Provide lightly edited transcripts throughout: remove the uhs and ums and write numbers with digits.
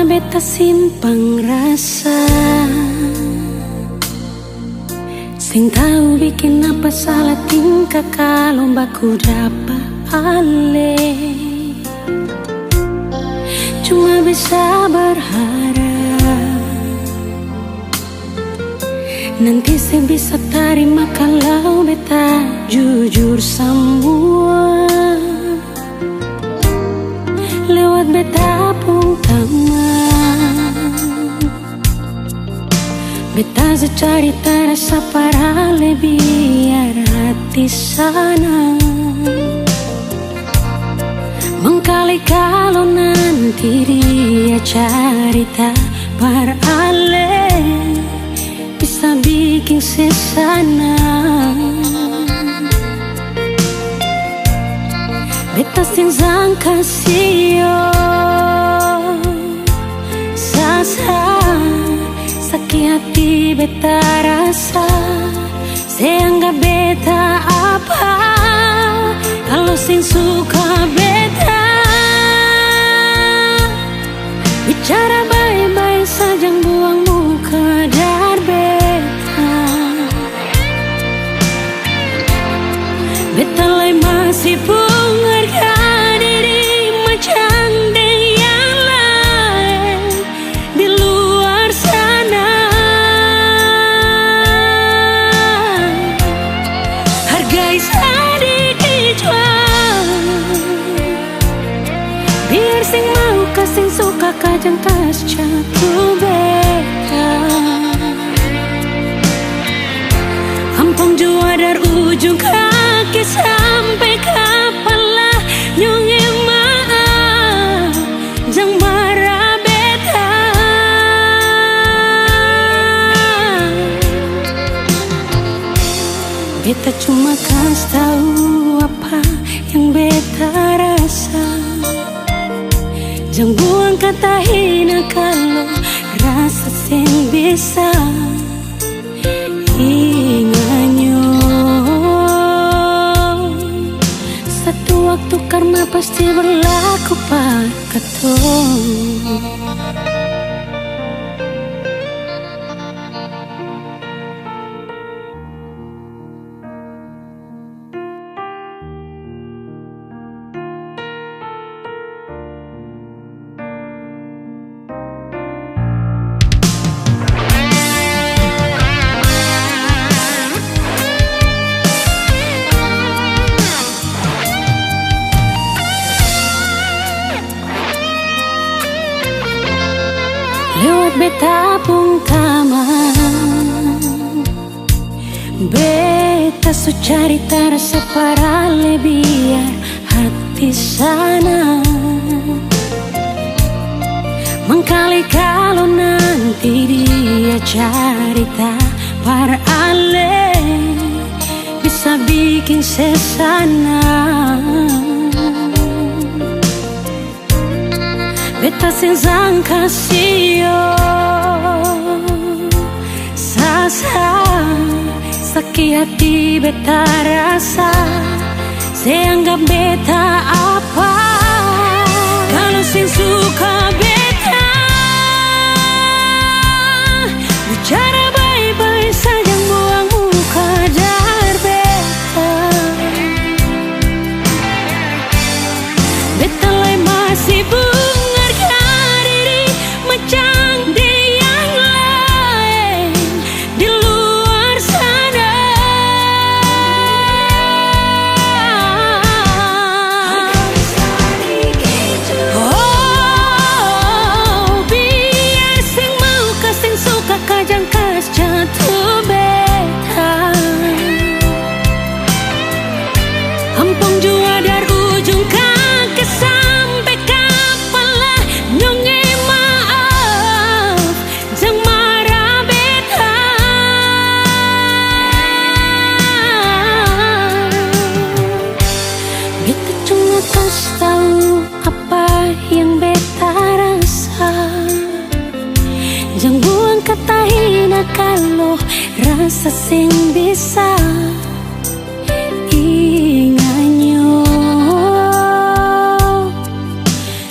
beta simpang rasa, sing tahu bikin apa salah tingkah kalau baku dapat ale. Cuma bisa berharap nanti saya bisa terima kalau beta jujur semua lewat beta pun teman. Beta secari terasa para biar hati sana mengkali kalau nanti dia cerita parale bisa bikin sesana. Beta sing sangka sio sasa sakit hati beta rasa, saya anggap beta apa kalau sing suka beta bicara baik-baik saja buang muka dar beta. Beta lai masih pun harga diri macam yang lain di luar sana. Hargai sedikit jual biar sing mau kasing suka kajang kas jatuh beta. Ampang jua dari ujung kaki sampai kepala nyonge maaf jang marah beta. Beta cuma kasih tahu apa yang beta rasa, jang buang kata hina kalau rasa sing bisa inganyo. Satu waktu karena pasti berlaku pak ketong. Lewat beta pun taman, beta su cari terasa parale biar hati sana mengkali kalau nanti dia cerita parale bisa bikin sesana. Beta sing sangka sio sasa sakit hati beta rasa, saya anggap beta apa kalau sing suka beta bicara baik-baik saja buang muka dar beta. Beta lai masih jatuh beta. Ampang jua dari ujung kaki sampai kepala nyonge maaf jang marah beta. Beta cuma kasih tahu apa yang beta rasa, jang buang kata hina kalau rasa sing bisa inganyo.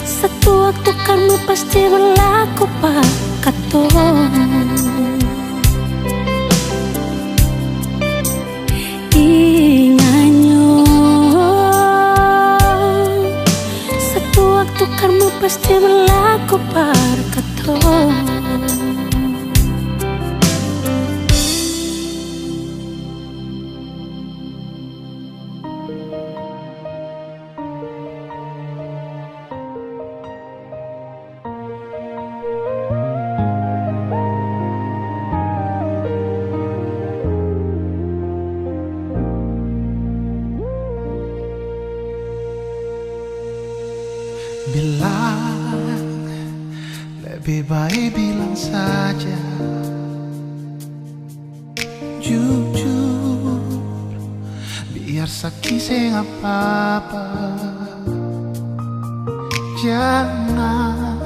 Satu waktu karma pasti berlalu. berlaku pak katong. Inganyo satu waktu karma pasti berlaku par katong. Bilang, lebih baik bilang saja jujur, biar sakit saya apa-apa. Jangan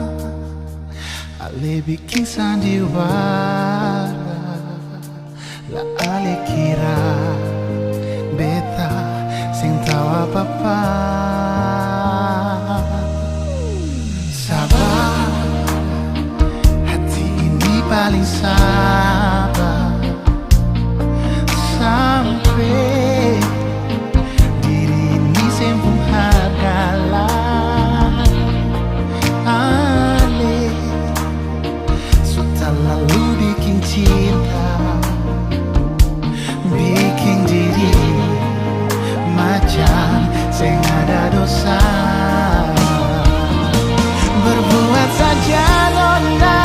ale bikin sandiwara, lah ale kira beta sing tahu apa-apa. Paling sabar sampai diri ini sempung hargalah. Ale sudah lalu bikin cinta, bikin diri macam saya ada dosa. Berbuat saja nona,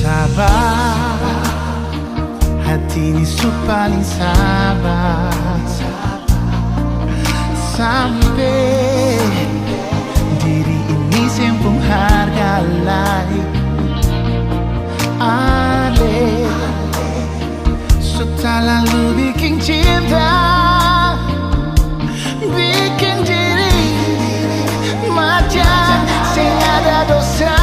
sabar, hati ini paling sabar sampai diri ini sempung harga lain. Ale sudah lalu bikin cinta, bikin diri macam sing ada dosa.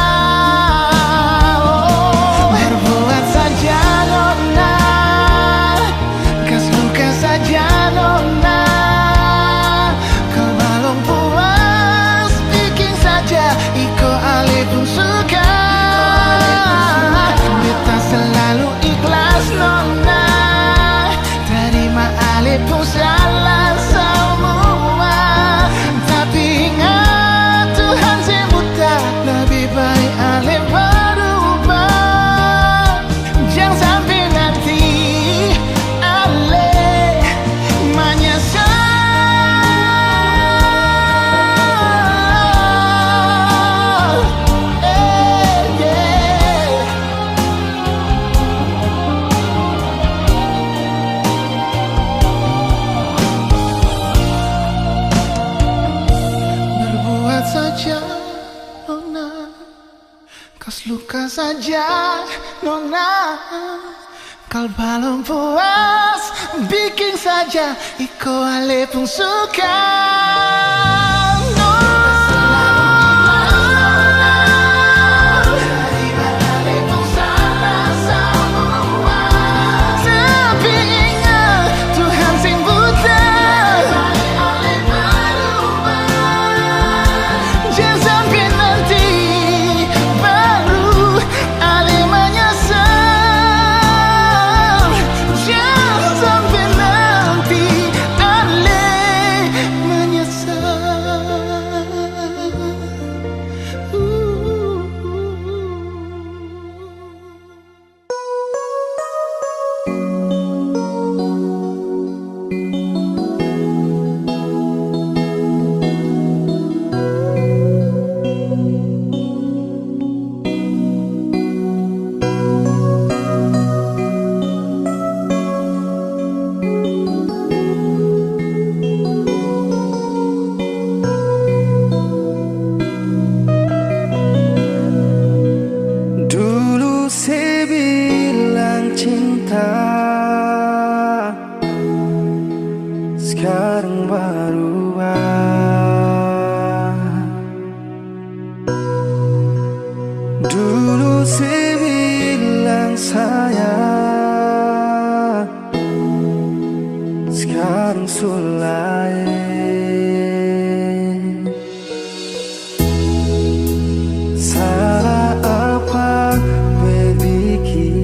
Kas luka saja nona, kal balon puas bikin saja iko ale pun suka. Menyesal. kita sekarang berubah. Dulu sih bilang sayang, sekarang sulai. Salah apa berbikin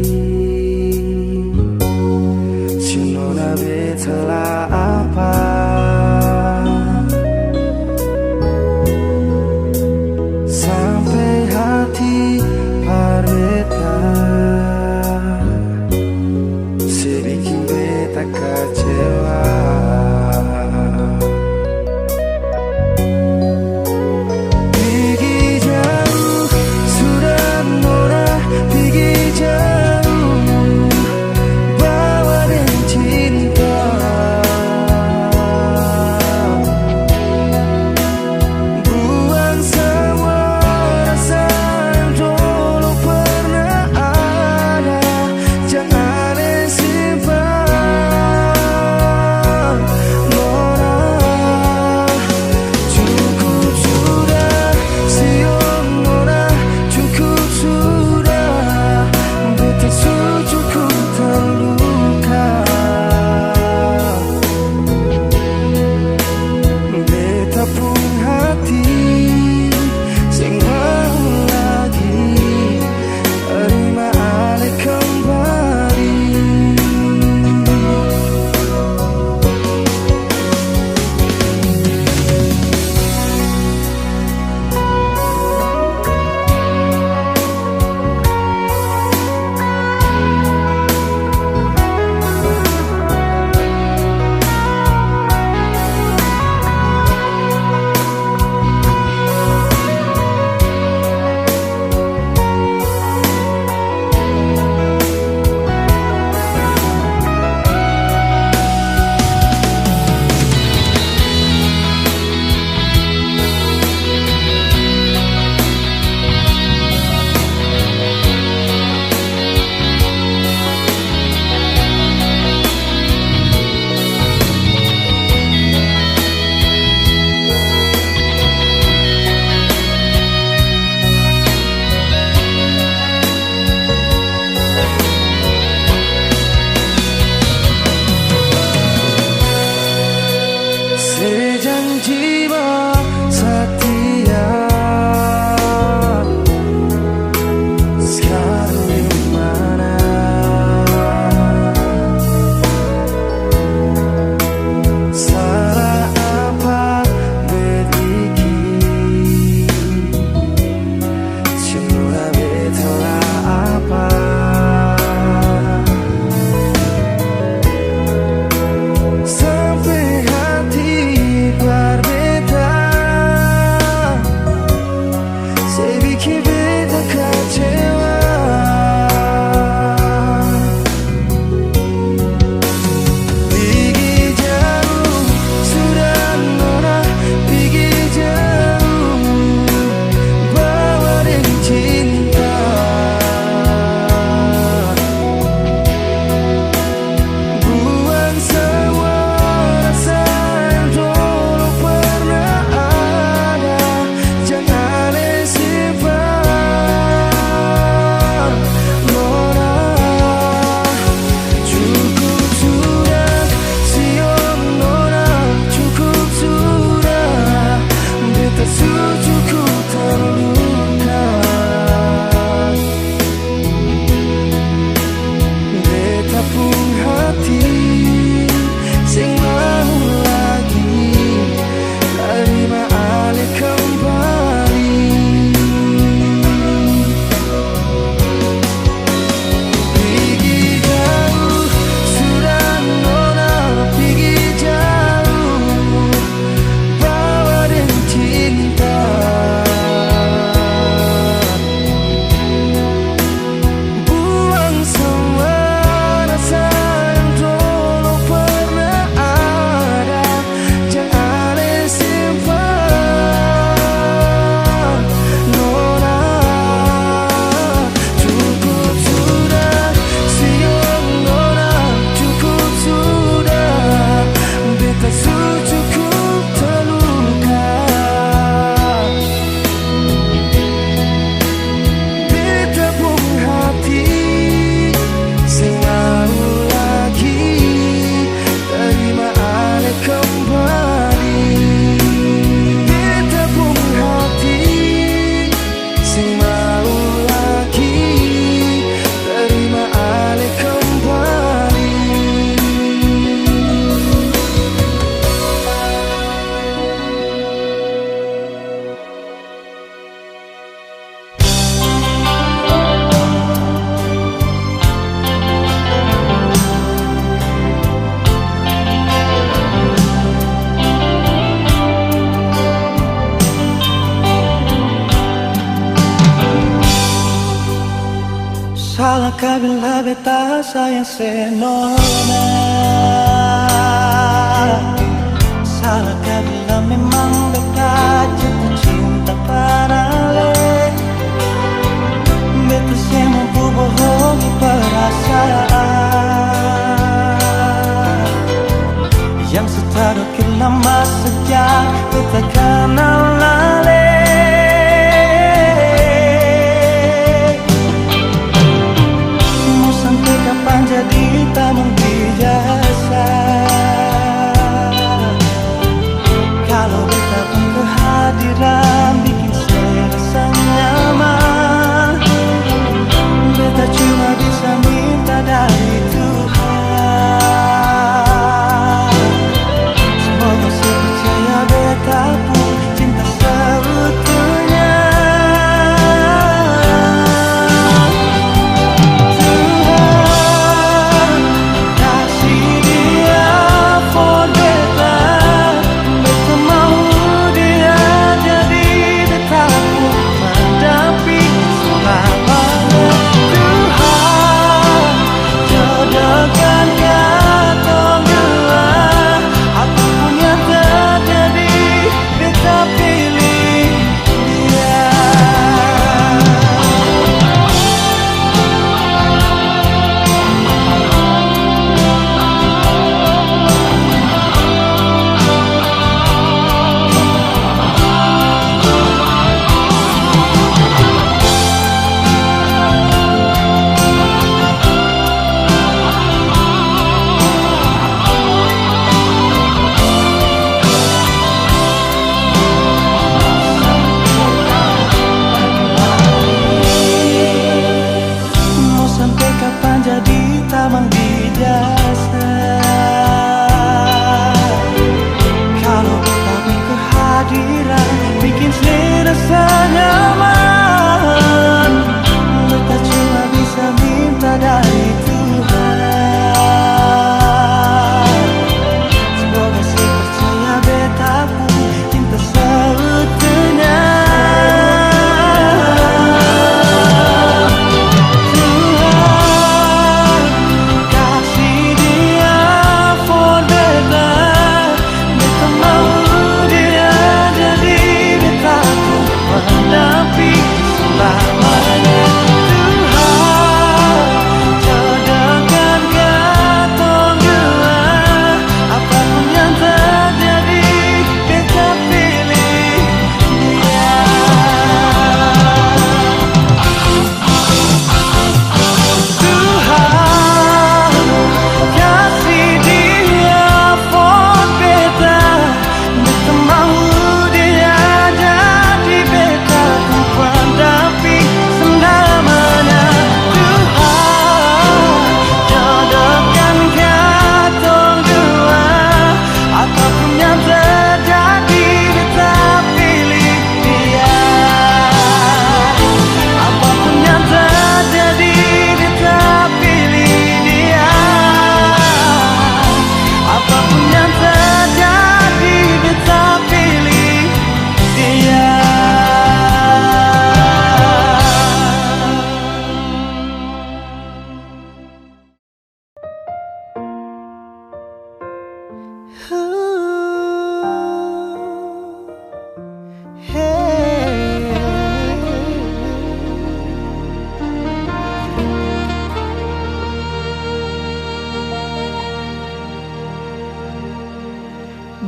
Sinona betela apa sampai hati parbeta Salahkah bila beta sayang senona? Salahkah bila memang beta jatuh cinta padale? Beta semua bohongi perasaan yang setadukir lama sejak beta kenal lale. Kapan jadi taman biasa? Kalau beta pun kehadiran bikin saya rasa nyaman. Beta cuma bisa minta dari Tuhan. Semoga saya percaya beta pun cinta seutuhnya.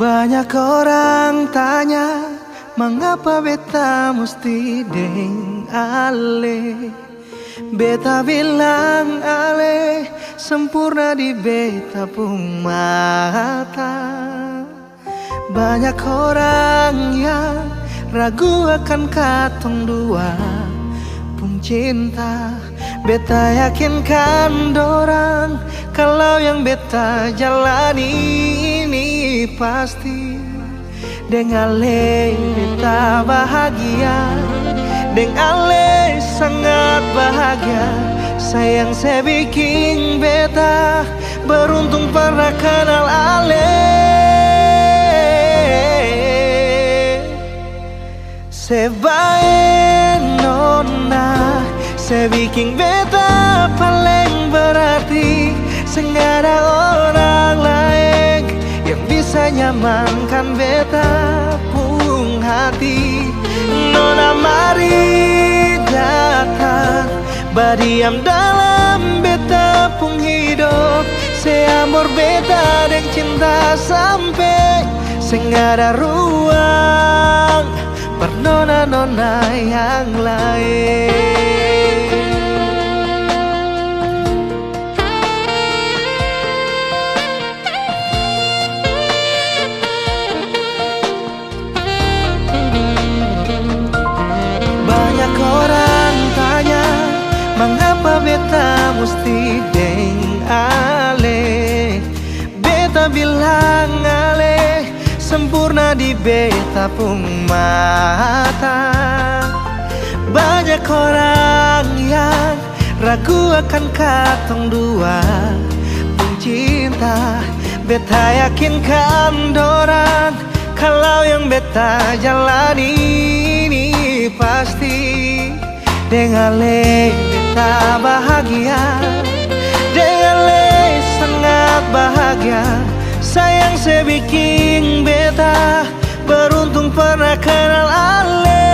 Banyak orang tanya, mengapa beta mesti deng ale? Beta bilang ale, sempurna di beta pun mata. Banyak orang yang ragu akan katong dua pun cinta. Beta yakinkan dorang, kalau yang beta jalani ini pasti. Deng ale beta bahagia, deng ale sangat bahagia. Sayang saya bikin beta beruntung pernah kenal ale. Sebae nona, saya bikin beta nyamankan beta pung hati. Nona mari datang, berdiam dalam beta pung hidup. Seamor beta deng cinta sampai sing ada ruang per nona-nona yang lain. Banyak orang tanya, mengapa beta mesti deng ale? Beta bilang ale, sempurna di beta pung mata. Banyak orang yang ragu akan katong dua pung cinta. Beta yakinkan dorang, kalau yang beta jalani ini pasti dengan ale beta bahagia, dengan ale sangat bahagia. Sayang sebikin beta beruntung pernah kenal ale.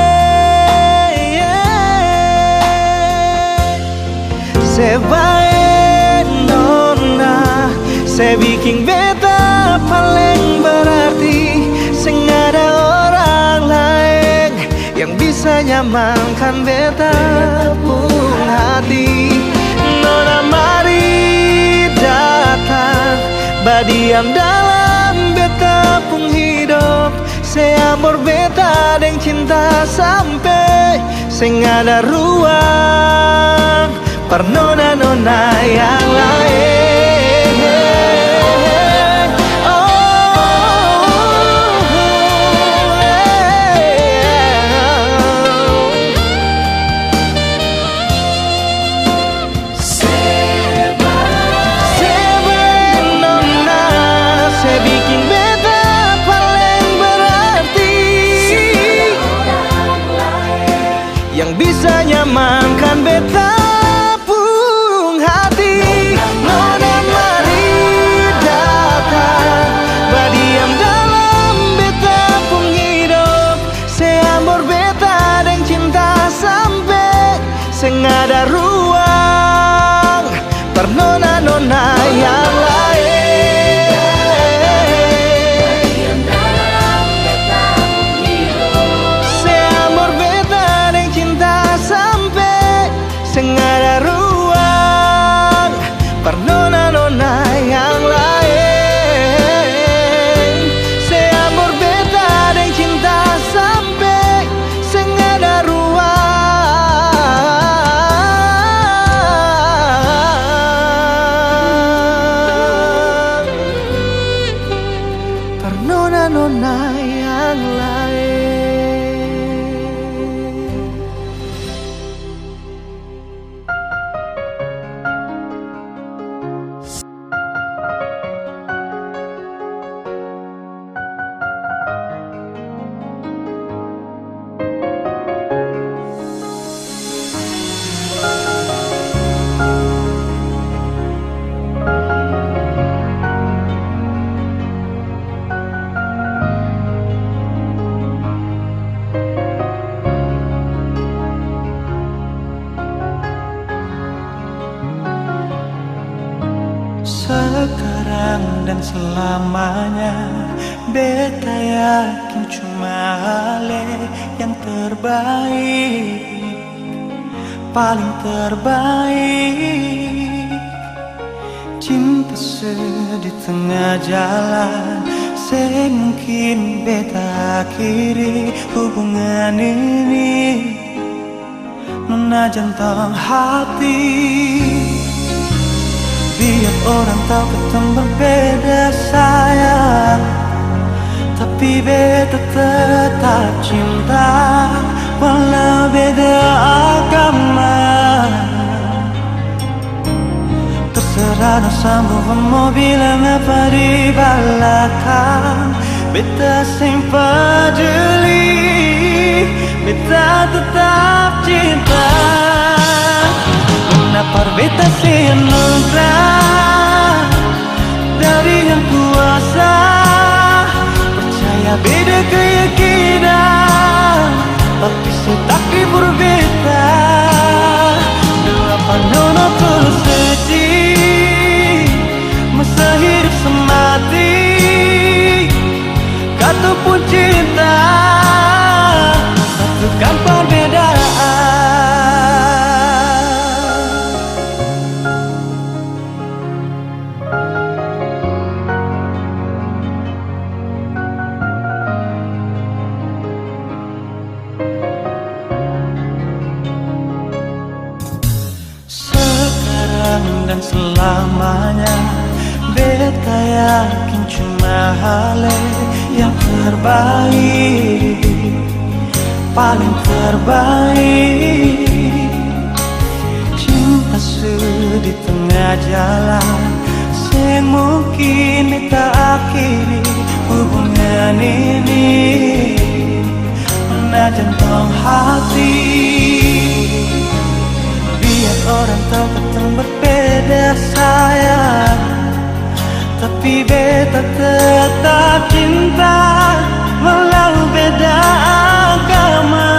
Sebaik nona, sebikin beta paling berarti. Sing ada orang lain yang bisa nyamankan beta pung hati. Nona mari datang, berdiam dalam beta pung hidup. Seamor beta deng cinta sampai sing ada ruang per nona-nona yang lain. Yang bisa nyamankan beta pung hati. Nona mari datang, berdiam dalam beta pung hidup. Seamor beta deng cinta sampai sing ada ruang per nona-nona yang lain. Sing ada ruang per nona-nona yang lain. Seamor beta deng cinta sampai sing ada ruang per nona-nona yang lain. Sekarang dan selamanya beta yakin cuma ale yang terbaik, paling terbaik. Cinta di tengah jalan, semungkin beta akhiri hubungan ini. Nona jantung hati, biar orang tahu ketemu berbeda sayang, tapi beta tetap cinta walau beda agama. Terserah no sambung mau bilang apa di belakang, beta sing peduli, beta tetap cinta. Kenapa beta sing anugerah dari yang kuasa, Percaya beda keyakinan, tapi setakdir berbeda. Delapan nono tulus suci, masa hidup semati. Kata pun cinta, satukan perbedaan. Dan selamanya beta yakin cuma hal yang terbaik, paling terbaik. Cinta di tengah jalan, semungkin beta akhiri hubungan ini. Menajan tong hati, biar orang tahu ketemu berbeda sayang, tapi beta tetap cinta walau beda agama.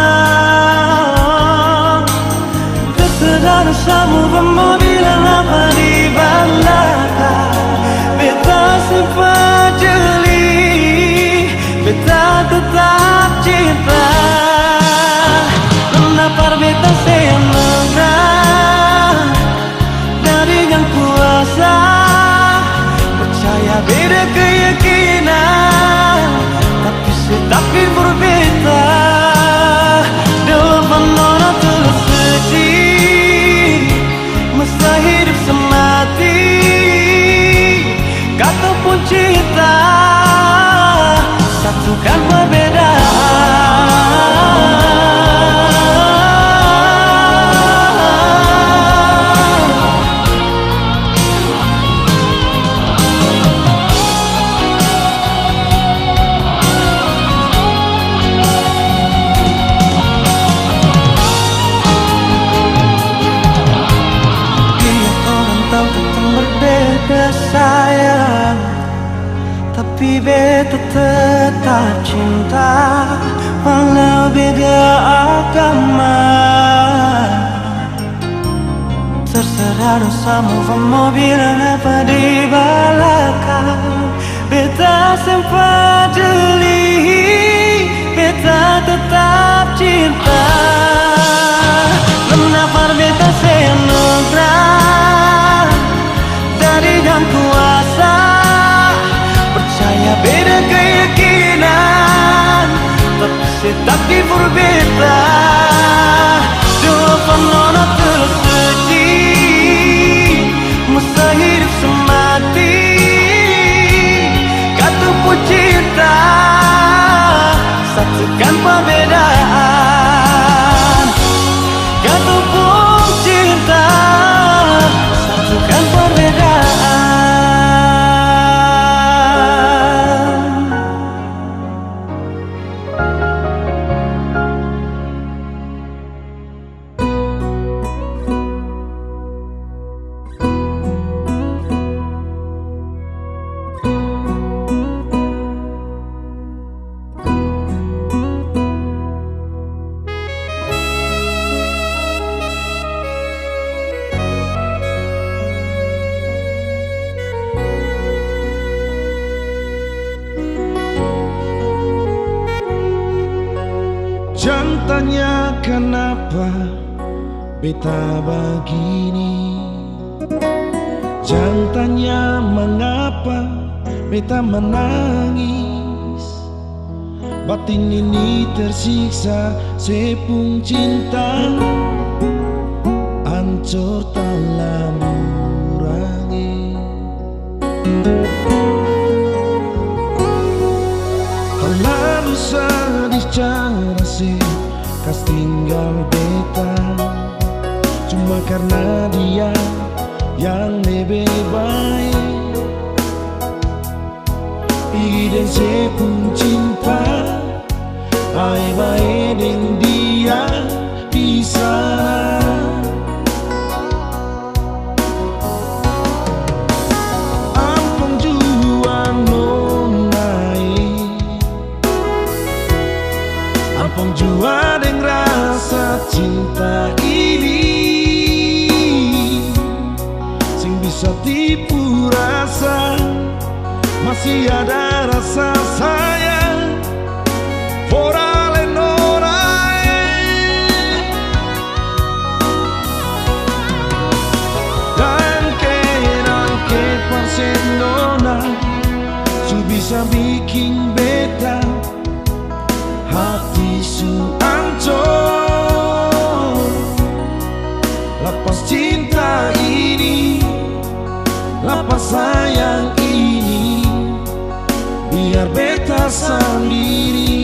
Terserah dosamu pemobilan apa di belakang, beta simpan jeli, beta tetap cinta. Kenapa beta sayang dari yang kuasa, percaya beda keyakinan, tapi setakdir berbeda. Delapan nono tulus suci, masa hidup semati. Kata pun cinta, satukan perbedaan. Sayang, tapi beta tetap cinta walau beda agama. Terserah dosamu mau bilang apa di belakang, beta sempat jeli, beta tetap cinta. Kenapa beta senugrah dari yang kuasa, percaya beda keyakinan, tapi setakdir berbeda. Delapan nono tulus suci, masa hidup semati. Kata pun cinta, satukan perbedaan. Kata pun cinta, satukan perbedaan. Jangan tanya kenapa beta begini, jangan tanya mengapa beta menangis. Batin ini tersiksa, sepung cinta hancur tak mengurangi. Terlalu sedih cara sih kas tinggal beta, cuma karena dia yang lebih baik. Pergi dan sepung cinta, baik-baik dengan dia bisa. Ampun juang nonai, parsenona su bisa bikin beta hati su ancur. Lepas cinta ini, lepas sayang ini, biar beta sendiri.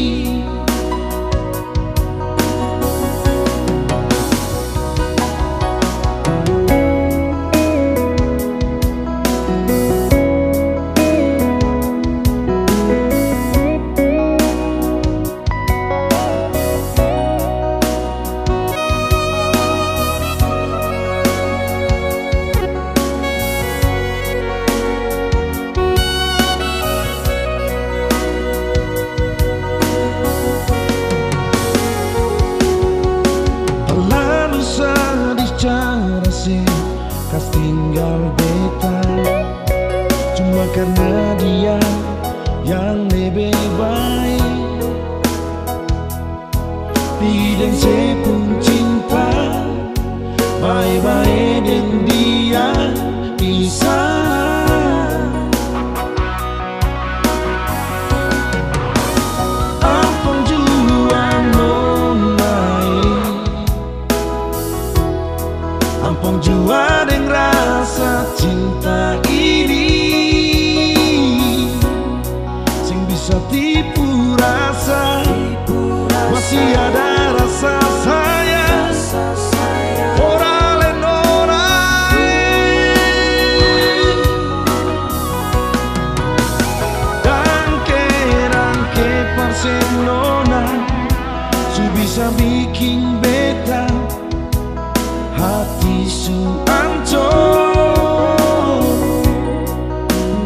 Kas tinggal beta cuma karena dia yang lebih baik. Tidak sepun cinta baik-baik dan dia bisa. Ampun jua nonai, ampun jua dengan rasa cinta ini, sing bisa tipu rasa, masih ada rasa sayang. Ora lain Dangke parsenona su bisa bikin beta hati su ancur.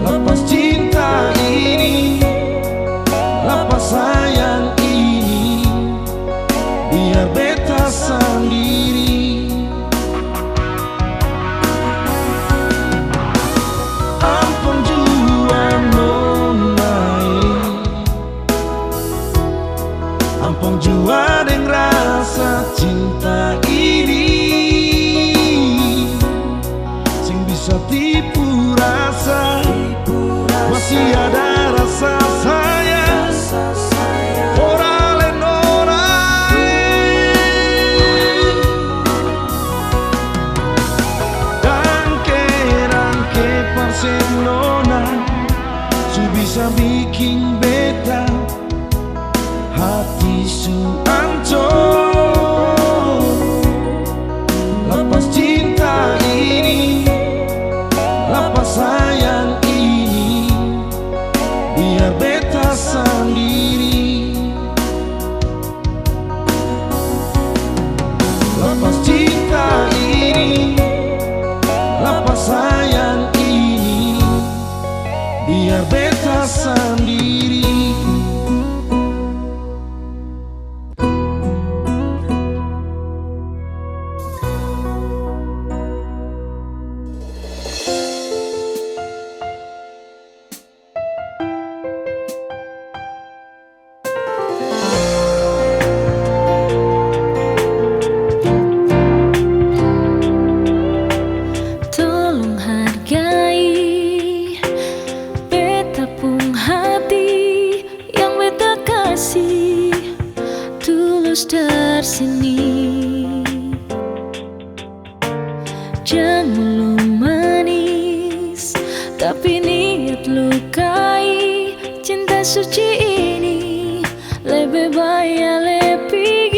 Lepas cinta ini, lepas sayang ini, biar beta sendiri. Ampun jua nonai, ampun jua dengan rasa cinta ini, tipu rasa, masih ada rasa sayang. Ora lain Dangke parsenona su bisa bikin beta hati su ancur. Lepas cinta ini, lepas sayang ini, biar beta sendiri. Lepas cinta ini, lepas sayang ini, biar beta sendiri. Dari sini jangan lu manis, tapi niat lukai. Cinta suci ini lebih baik lebih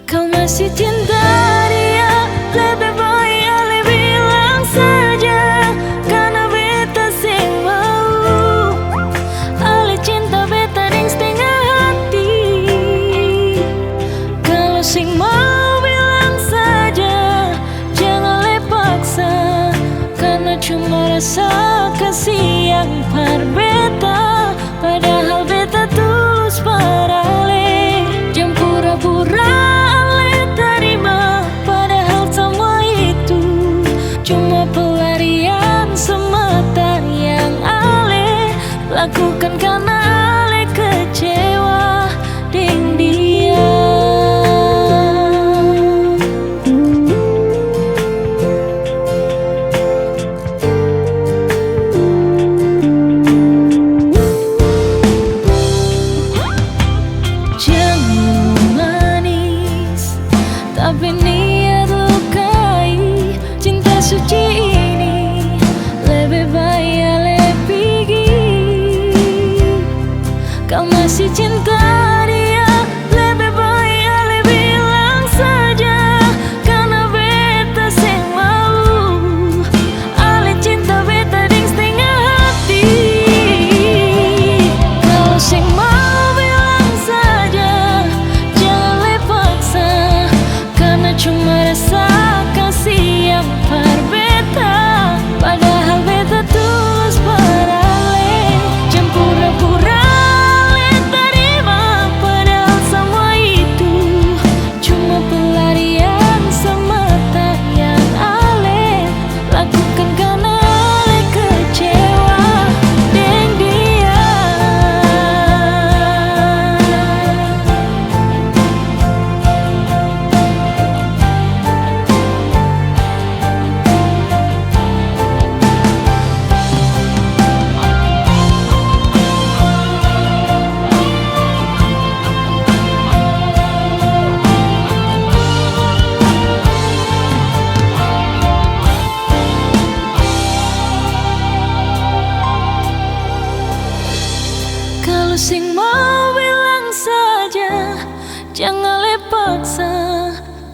kau masih cinta dia, lebih baik lebih bilang saja, karena beta sing mau ale cinta beta deng setengah. Sing mau bilang saja, jangan lepaksa, karena cuma rasa kasih yang par beta, padahal beta tulus parale. Jangan pura-pura ale terima, padahal semua itu cuma pelarian semata yang ale lakukan karena ale kecewa deng dia.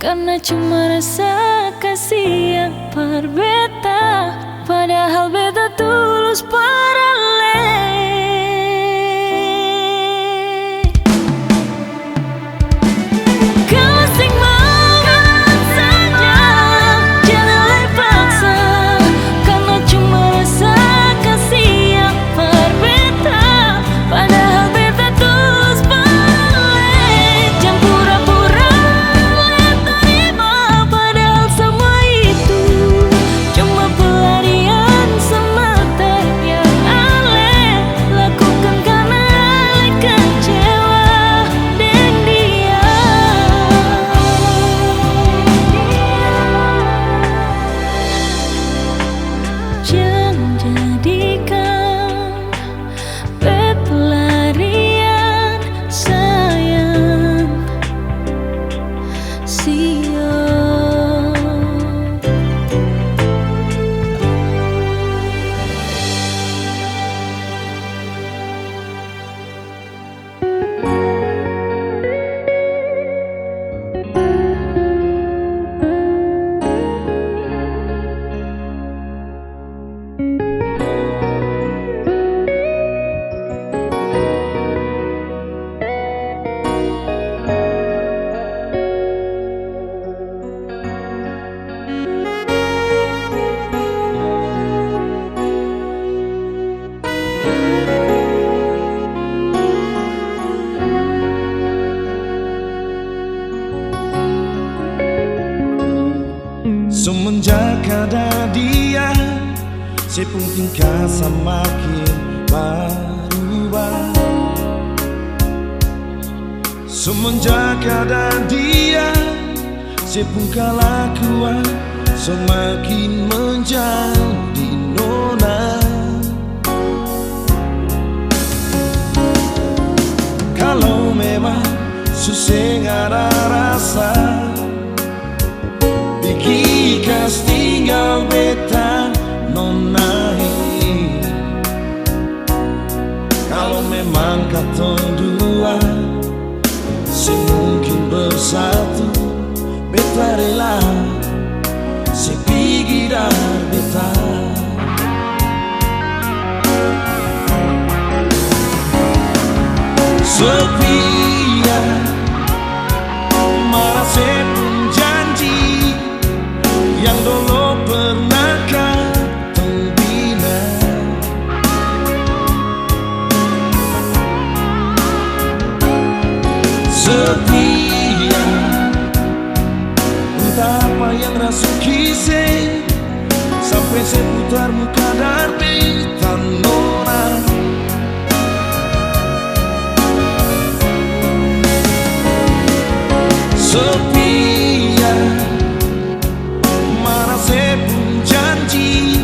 Karena cuma rasa kasih yang berbeda, padahal beta tulus paralel. Kau sing mau saja, janganlah paksa. Karena cuma rasa kasih yang berbeda, padahal beta tulus paralel. Jangan pura-pura terima, padahal semua itu cuma pelarian semata yang Ale lakukan karena Ale kecewa dengan dia. Jangan jadikan pelarian sayang, Semenjak ada dia, saya pun tingkah semakin berubah. Semenjak ada dia, saya pun kelakuan semakin menjadi nona. Kalau memang susah ada rasa, ikas tinggal beta nonai. Kalau memang katong dua semungkin bersatu, beta rela sepigi dar beta. Sofia marah sepun janji yang dulu pernah katong bina. Setia entah apa yang rasuki se, sampai seputar muka darbe tanora. Setia mana sepun janji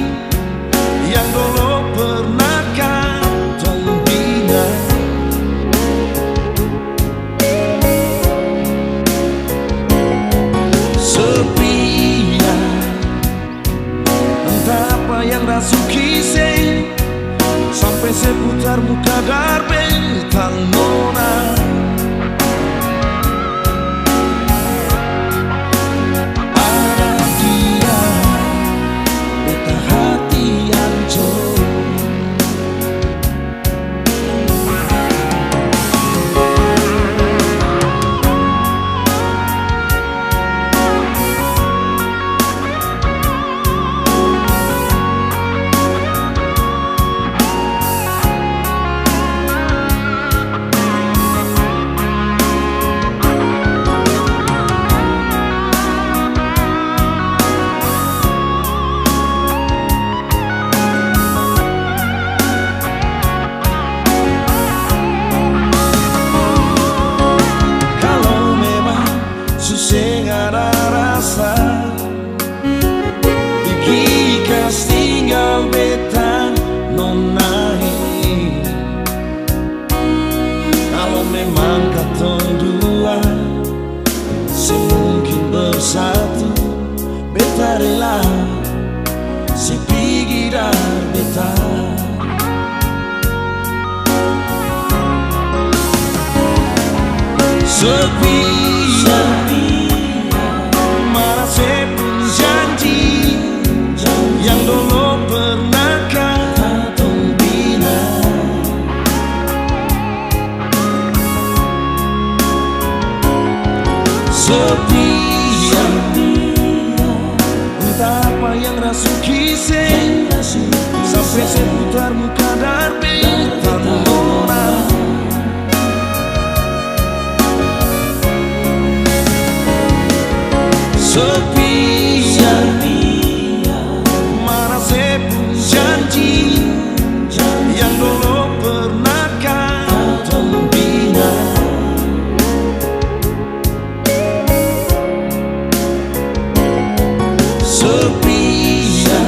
yang dulu pernah katong bina. Setia entah apa yang rasuki se, sampai seputar muka darbe tanona. Tinggal beta nonai. Kalau memang katong dua semungkin bersatu, beta rela sepigi dar beta. Sepi setia. Entah apa yang rasuki sampai seputar muka darbe tanona. Setia, mana sepun janji yang dulu pernah kau bina. Setia,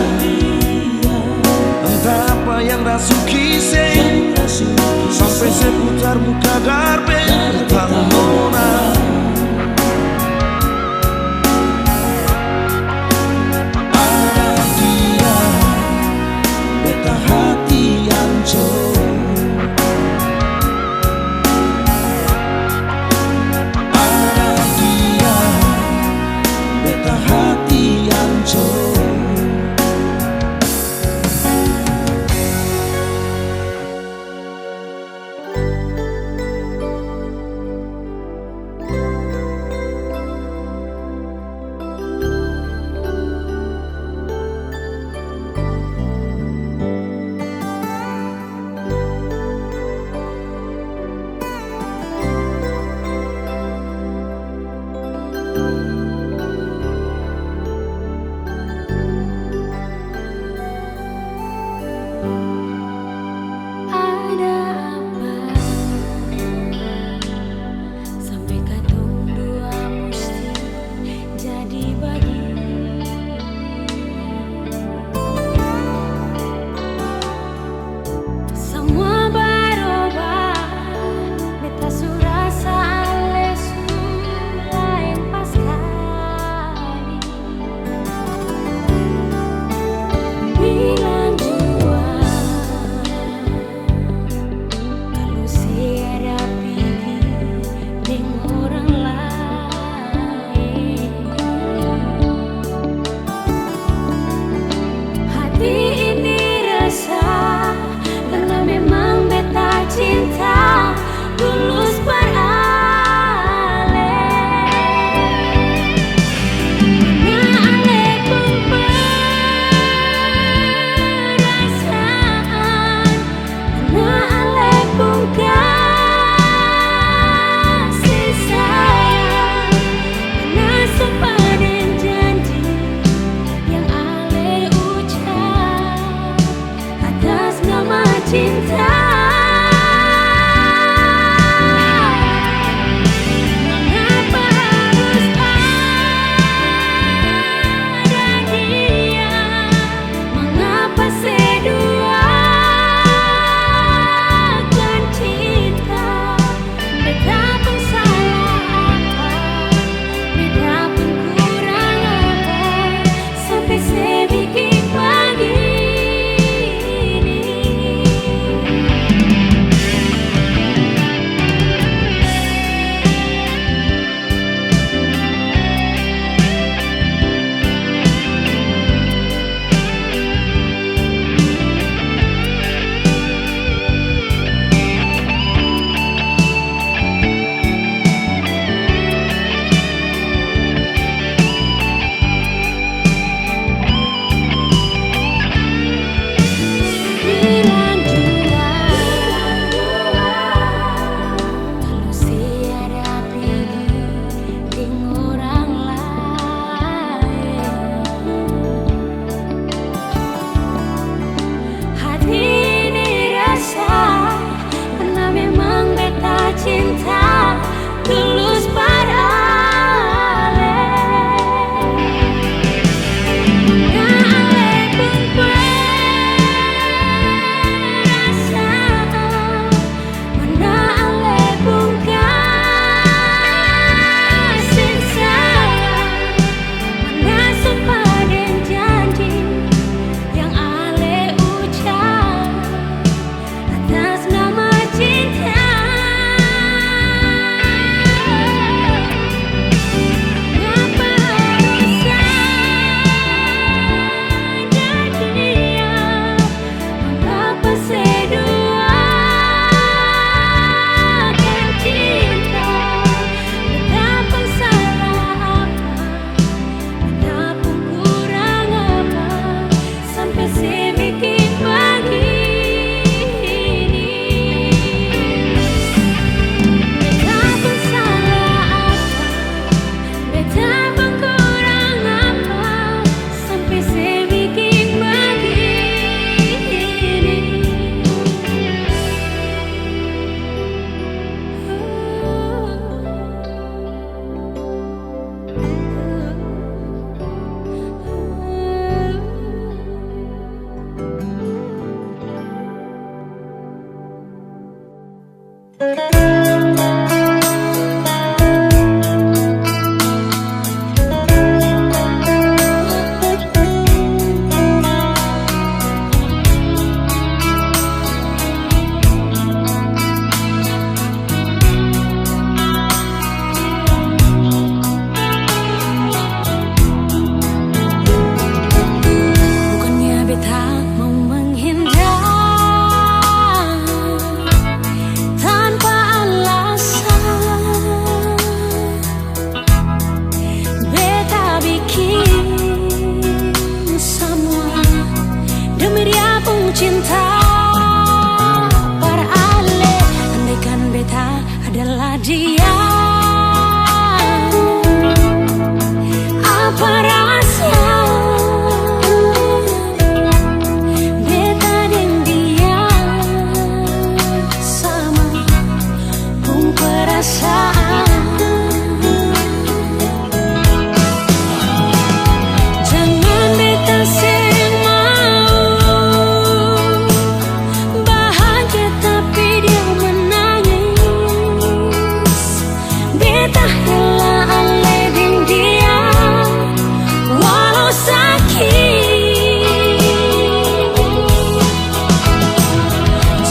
entah apa yang rasuki sampai seputar muka darbe tanona. Hati yang cinta para ale, andaikan beta adalah dia, apa rasa beta dan dia sama pun perasaan. Jangan beta sing mau bahagia tapi dia menangis. Beta rela ale dengan dia walau sakit.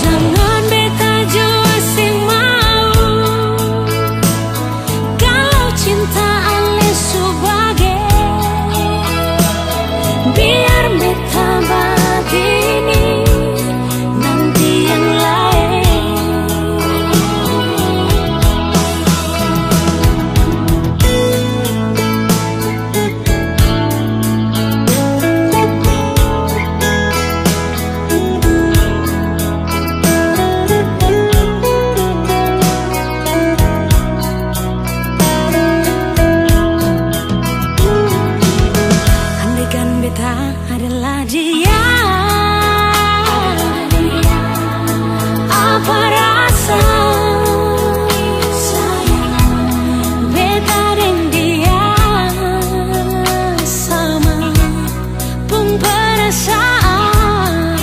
Jangan beta jua sing mau kalau cinta ale sebagai, biar beta begini nanti yang lain. Andaikan beta adalah dia, apa rasa beta dan dia sama pun perasaan.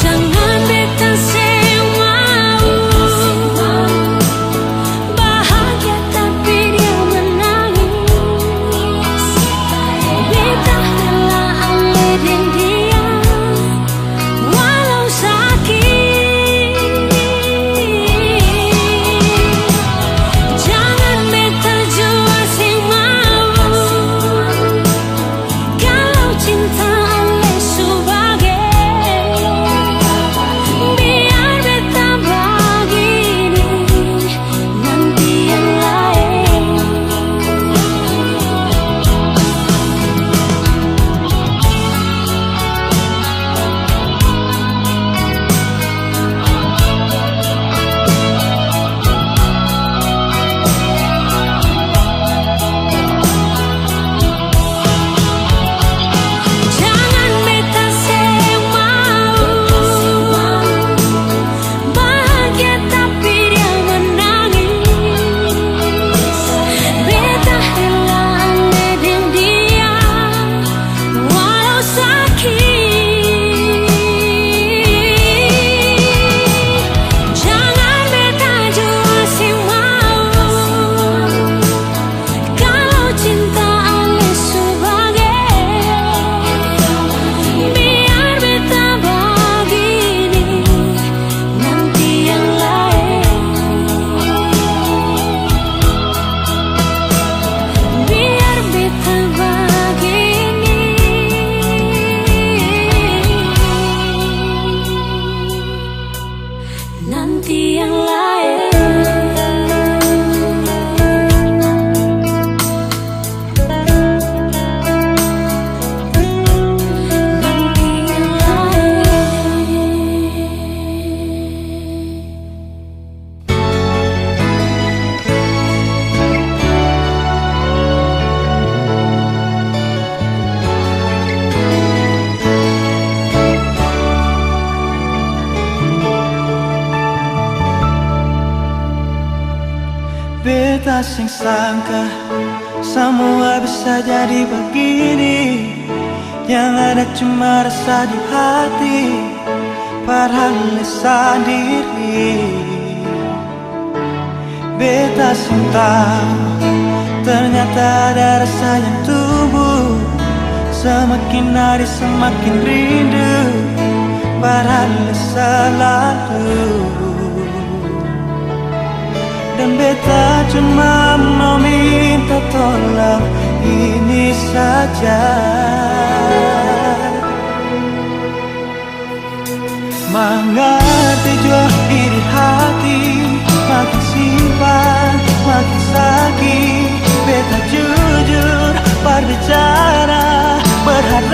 Jangan beta sing mau bahagia tapi dia menangis. Beta rela ale dengan dia walau sakit. Jangan beta jua sing mau kalau cinta ale sebagai, biar beta begini nanti yang lain. Jangan beta sing mau bahagia tapi dia menangis. Beta rela ale dengan dia walau sakit. Jangan beta jua sing mau kalau cinta ale sebagai, biar beta begini nanti yang lain. Biar beta begini nanti yang lain. Nanti yang lain. Beta sing sangka semua bisa jadi begini, yang ada cuma rasa di hati, padahal lisan diri. Beta sing tahu ternyata ada rasa yang tumbuh, semakin hari semakin rindu, padahal selalu. Dan beta cuma mau minta tolong ini saja, mengerti jua iri hati, makin simpan makin sakit. Beta jujur berbicara, berharap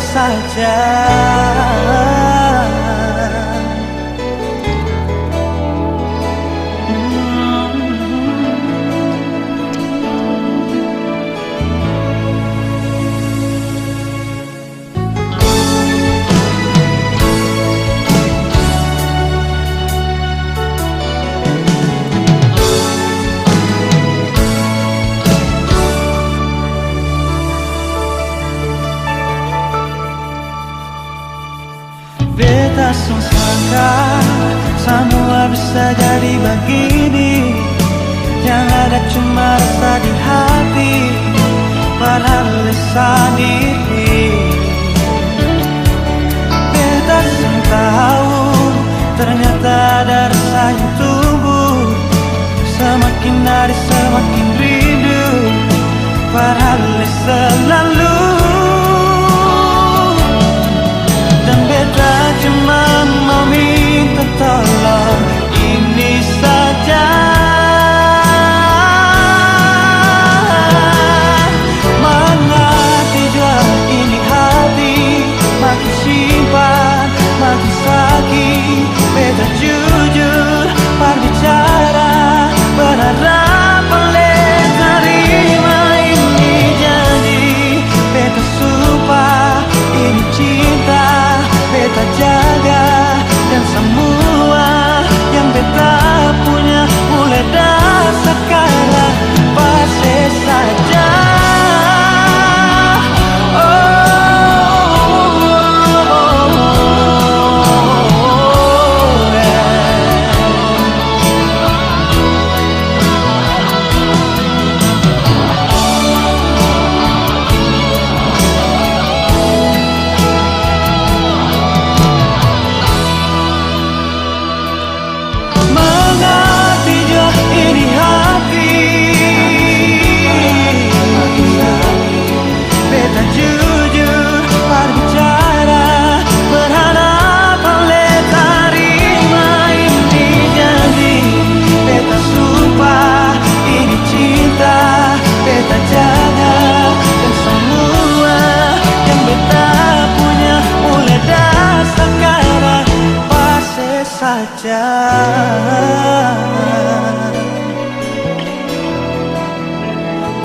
saja. Beta sangka semua bisa jadi begini, yang ada cuma rasa di hati, padahal lisan diri. Beta tahu ternyata ada rasa yang tumbuh, semakin hari semakin rindu, padahal selalu. Cuma mau minta tolong ini saja, mengerti jua ini hati, makin simpan makin sakit. Beta jujur berbicara, berharap boleh terima ini jadi. Beta sumpah ini cinta, beta jaga, dan semua yang beta punya mulai dari sekarang pasti saja.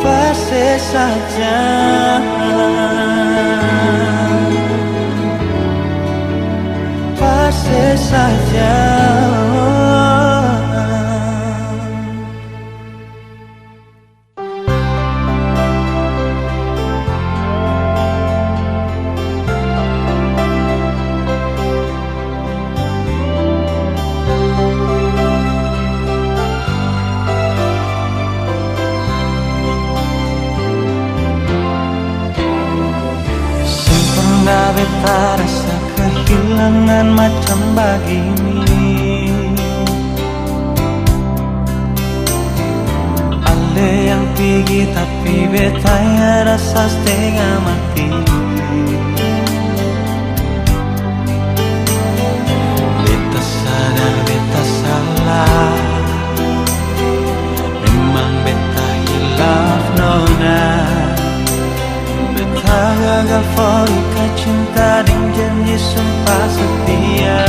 Pasti saja, pasti saja. Beta rasa kehilangan macam begini, ada yang tinggi tapi beta ya rasa setengah mati. Beta sadar beta salah, memang beta hilaf nona. Beta gagal forika cinta dengan janji sumpah setia.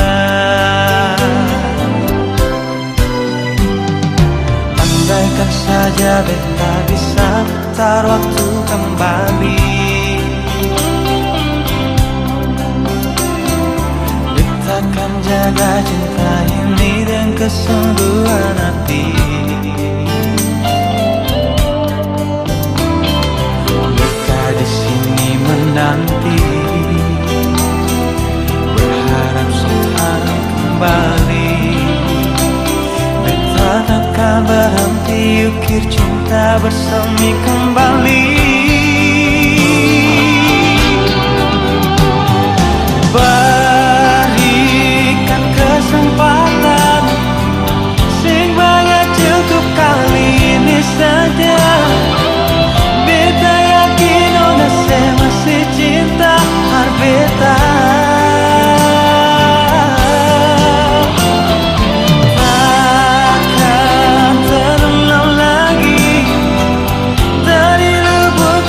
Andaikan saja beta bisa putar waktu kembali, beta akan jaga cinta ini dengan kesungguhan hati. Di sini menanti, berharap Tuhan kembali. Beta takkan berhenti ukir cinta bersemi kembali. Berikan kesempatan, sing banget cukup kali ini saja. Beta yakin saya masih cinta beta. Takkan terulang lagi dari lubuk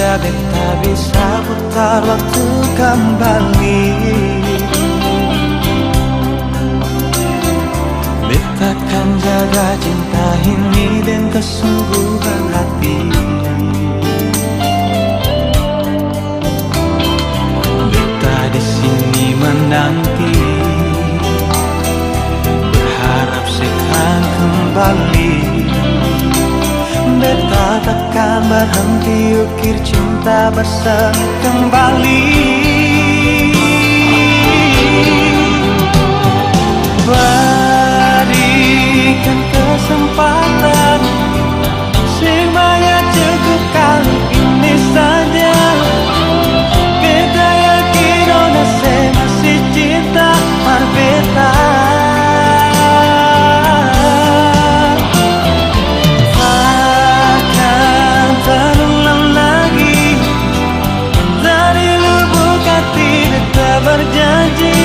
Semoga beta bisa putar waktu kembali. Beta kan jaga cinta ini dan kesungguhan hati. Beta di sini menanti, berharap sekan kembali. Beta takkan berhenti ukir cinta bersemi kembali. Berikan kesempatan, semuanya cukup kali ini saja. Beta yakin ona saya masih cinta mar beta. Takkan terulang lagi, dari lubuk hati beta berjanji.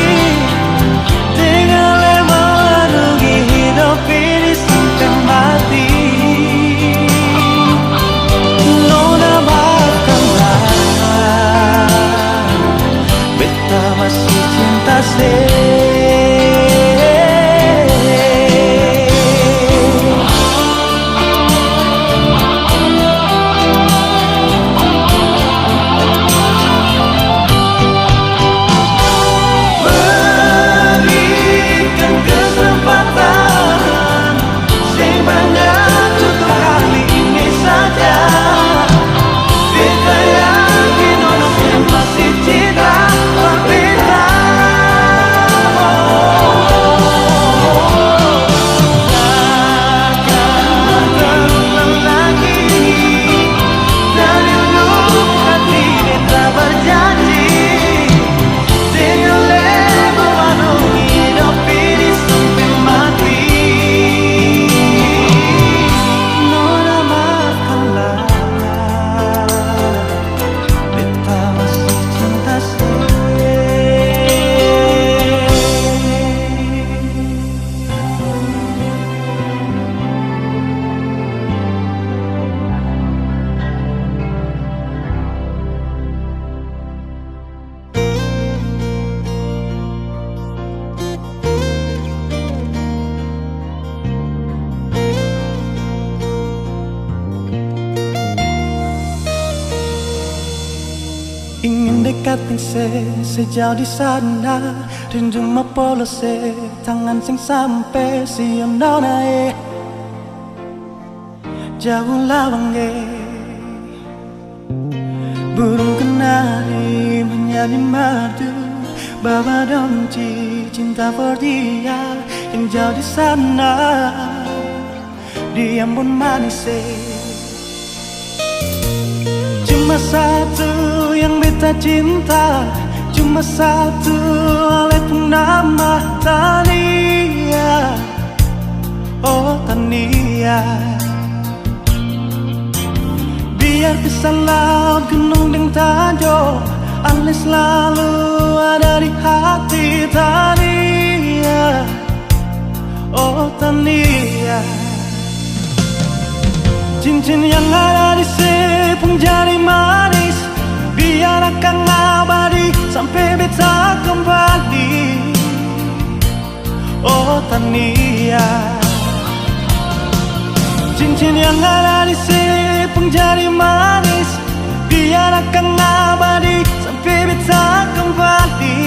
Masih cinta berikan kesempatan, sebanyak untuk kali ini saja. Beta yakin orang masih cinta. Ingin dekatin sejauh di sana, rindu mepolos tangan sing sampai siono nae. Jauh lawang burung kenari menyanyi madu, bawa donci cinta for dia yang jauh di sana. Dia pun manis cuma satu yang beta cinta, cuma satu oleh nama Tania. Oh Tania, biar bisa laut gunung dan tanjung, Ale selalu ada di hati Tania. Oh Tania, cincin yang ada di sepung jari manis, biar akan abadi sampai beta kembali. Oh Tania, cincin yang ada di sepung jari manis, biar akan abadi sampai beta kembali.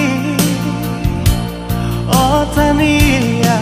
Oh Tania,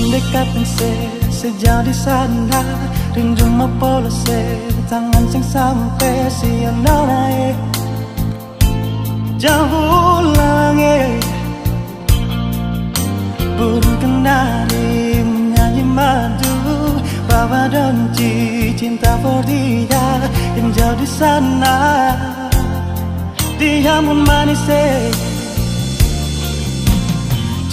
dekatin sejauh di sana, rindu mepolos tangan sing sampai siono nae. Jauh langit, burung kenari menyanyi madu, bawa donci cinta for dia yang jauh di sana. Dia pun manis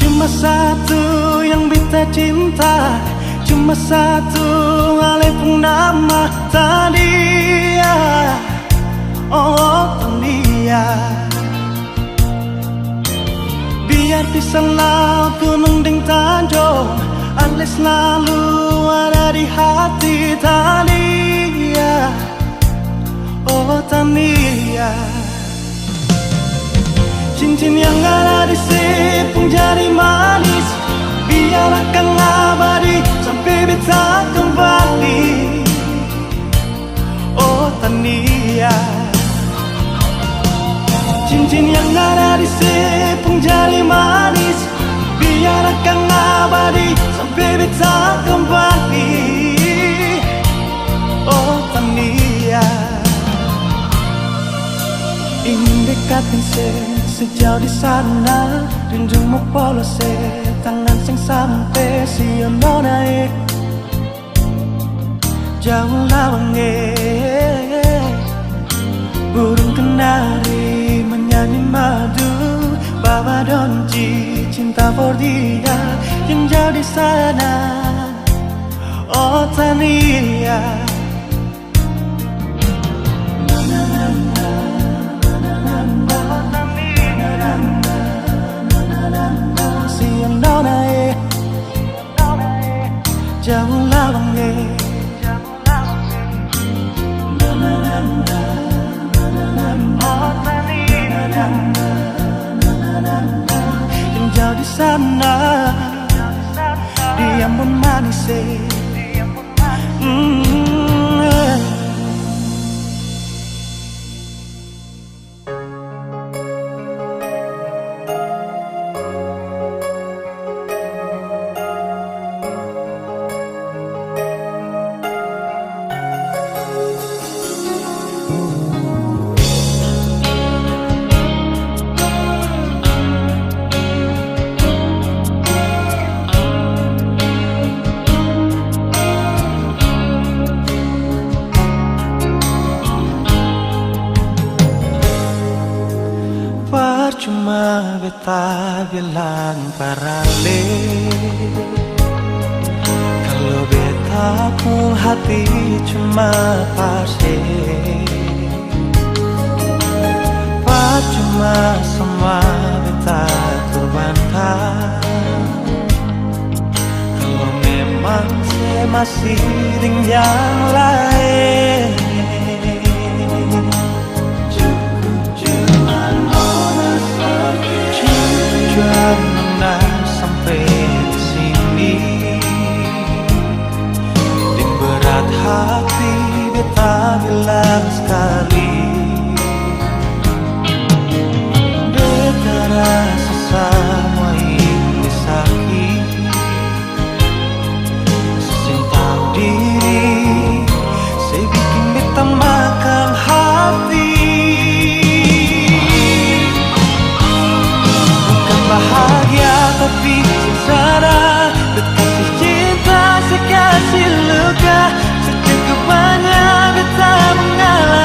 cuma satu yang beta cinta, cuma satu ale pun nama Tania. Oh Tania, biar pisang laut gunung deng tanjung, ale selalu ada di hati Tania. Oh Tania, cincin yang ada di sepung jari manis, biar akan abadi sampai beta kembali. Oh Tania, cincin yang ada di sepung jari manis, biar akan abadi sampai beta kembali. Oh Tania, ingin dekatin sejauh di sana, rindumu polos tangan sing sampai si nona jauh lawange. Burung kenari menyanyi madu, bawa donci cinta for dia yang jauh di sana. Oh Tania, si nona jauh lawange. Yang jauh di sana, dia pun manis Cuma beta bilang parale, kalau beta pun hati cuma pase. Cuma semua beta korbankan, kalau memang saya masih dengan yang lain. Jangan sampai di sini, di berat hati beta bilang sekali, beta rasa semua ini sakit, saya tahu diri, saya bikin beta makan hati. Bahagia tapi sengsara, kasih cinta, saya kasih luka, secukup banyak beta mengalah.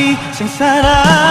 tapi sengsara.